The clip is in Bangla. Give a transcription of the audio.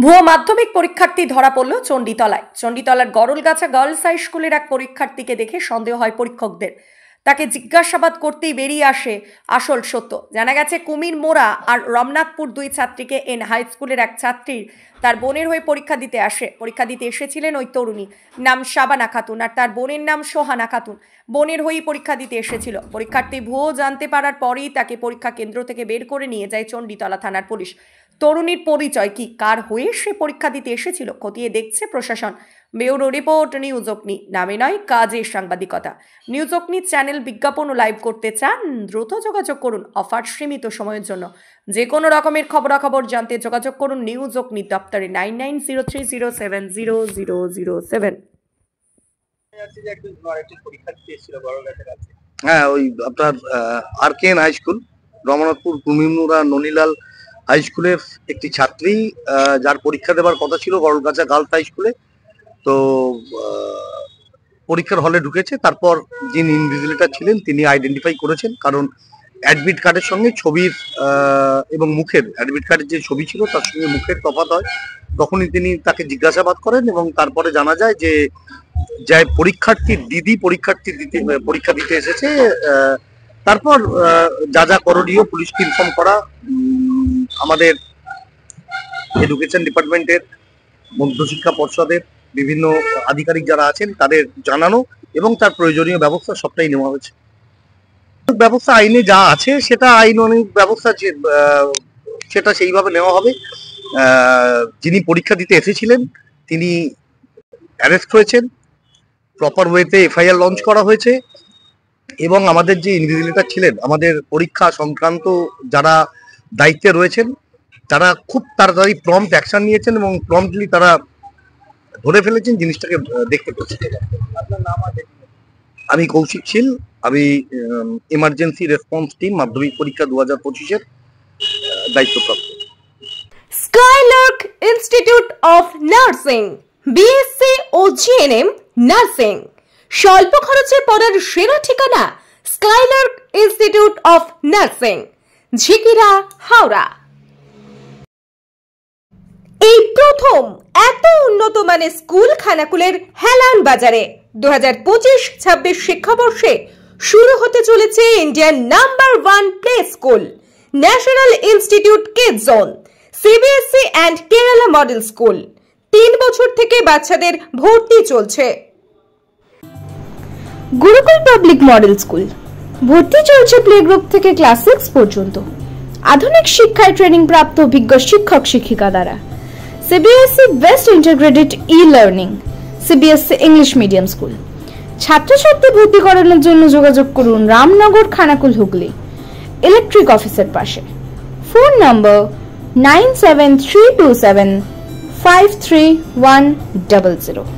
ভুয়ো মাধ্যমিক পরীক্ষার্থী ধরা পড়ল চণ্ডীতলায়। চণ্ডীতলার গরলগাছা গার্লস হাই স্কুলের এক পরীক্ষার্থীকে দেখে সন্দেহ হয় পরীক্ষকদের। তাকে জিজ্ঞাসাবাদ করতেই বেরিয়ে আসে আসল সত্য। জানা গেছে কুমির মোড়া আর রমনাথপুর দুই ছাত্রীকে এন হাই স্কুলের এক ছাত্রীর তার বোনের হয়ে পরীক্ষা দিতে এসেছিলেন ওই তরুণী। নাম শাবানা খাতুন আর তার বোনের নাম সোহানা খাতুন। বোনের হয়েই পরীক্ষা দিতে এসেছিল। পরীক্ষার্থী ভুয়ো জানতে পারার পরেই তাকে পরীক্ষা কেন্দ্র থেকে বের করে নিয়ে যায় চণ্ডীতলা থানার পুলিশ। তরুণীর পরিচয় কি, কার হয়ে সে পরীক্ষা দিতে এসেছিল, খতিয়ে দেখছে প্রশাসন। ব্যুরো রিপোর্ট, নিউজ অগ্নি। নামে নয়, কাজে সাংবাদিকতা। নিউজ অগ্নি চ্যানেল বিজ্ঞাপন ও লাইভ করতে চান? দ্রুত যোগাযোগ করুন। অফার সীমিত সময়ের জন্য। যে কোনো রকমের খবরাখবর জানতে যোগাযোগ করুন নিউজ অগ্নি দপ্তরে 9903070007। হ্যাঁ, ওই আপনার আরকেএন হাই স্কুল, রমনাথপুর কুমিরমুড়া ননীলাল হাই স্কুলের একটি ছাত্রী, যার পরীক্ষা দেবার কথা ছিল গরলগাছা গার্লস হাই স্কুলে। তো পরীক্ষার হলে ঢুকেছে। তারপর যিনি ইনভিজিলেটর ছিলেন তিনি আইডেন্টিফাই করেছেন, কারণ অ্যাডমিট কার্ডের সঙ্গে ছবির এবং মুখের, অ্যাডমিট কার্ডের যে ছবি ছিল তার সঙ্গে মুখের তফাৎ হয়। তখনই তিনি তাকে জিজ্ঞাসাবাদ করেন এবং তারপরে জানা যায় যে পরীক্ষার্থীর দিদি পরীক্ষা দিতে এসেছে। তারপর যা যা করণীয় পুলিশকে ইনফর্ম করা, আমাদের এডুকেশন ডিপার্টমেন্টের, মধ্যশিক্ষা পর্ষদের বিভিন্ন আধিকারিক যারা আছেন তাদের জানানো এবং তার প্রয়োজনীয় ব্যবস্থা সবটাই নেওয়া হয়েছে। ব্যবস্থা আইনে যা আছে সেটা আইনানুগ ব্যবস্থা, সেটা সেইভাবে নেওয়া হবে। যিনি পরীক্ষা দিতে এসেছিলেন তিনি অ্যারেস্ট হয়েছেন, প্রপার ওয়েতে এফআইআর লঞ্চ করা হয়েছে এবং আমাদের যে ইনভিজিলেটর ছিলেন, আমাদের পরীক্ষা সংক্রান্ত যারা দায়িত্বে রয়েছেন, তারা খুব তাড়াতাড়ি প্রম্পট অ্যাকশন নিয়েছেন এবং প্রম্পটলি তারা ধরে ফেলেছেন, জিনিসটাকে দেখতে পেয়েছেন। আমি কৌশিক শীল, আমি ইমার্জেন্সি রেসপন্স টিম মাধ্যমিক পরীক্ষা 2025-এর দায়িত্বপ্রাপ্ত। Skylark Institute of Nursing, BSc ও জিএনএম নার্সিং। স্বল্প খরচে পড়ার সেরা ঠিকানা Skylark Institute of Nursing, Jhikira, Howrah. এই প্রথম এত উন্নত মানের স্কুল খানাকুলের হেলান বাজারে 2025-26 শিক্ষাবর্ষে শুরু হতে চলেছে ইন্ডিয়ার number 1 play school, national institute kids zone, CBSC and Kerala model school. 3 বছর থেকে বাচ্চাদের ভর্তি চলছে। গুরুকুল পাবলিক মডেল স্কুল, ভর্তি চলছে প্লে গ্রুপ থেকে ক্লাস 6 পর্যন্ত। আধুনিক শিক্ষায় ট্রেনিং প্রাপ্ত অভিজ্ঞ শিক্ষক শিক্ষিকা দ্বারা। CBSE best integrated e-learning, CBSE English medium school. ছাত্রছাত্রী ভর্তি করানোর জন্য যোগাযোগ করুন রামনগর, খানাকুল, হুগলি, ইলেকট্রিক অফিসের পাশে। ফোন নম্বর 9732753100।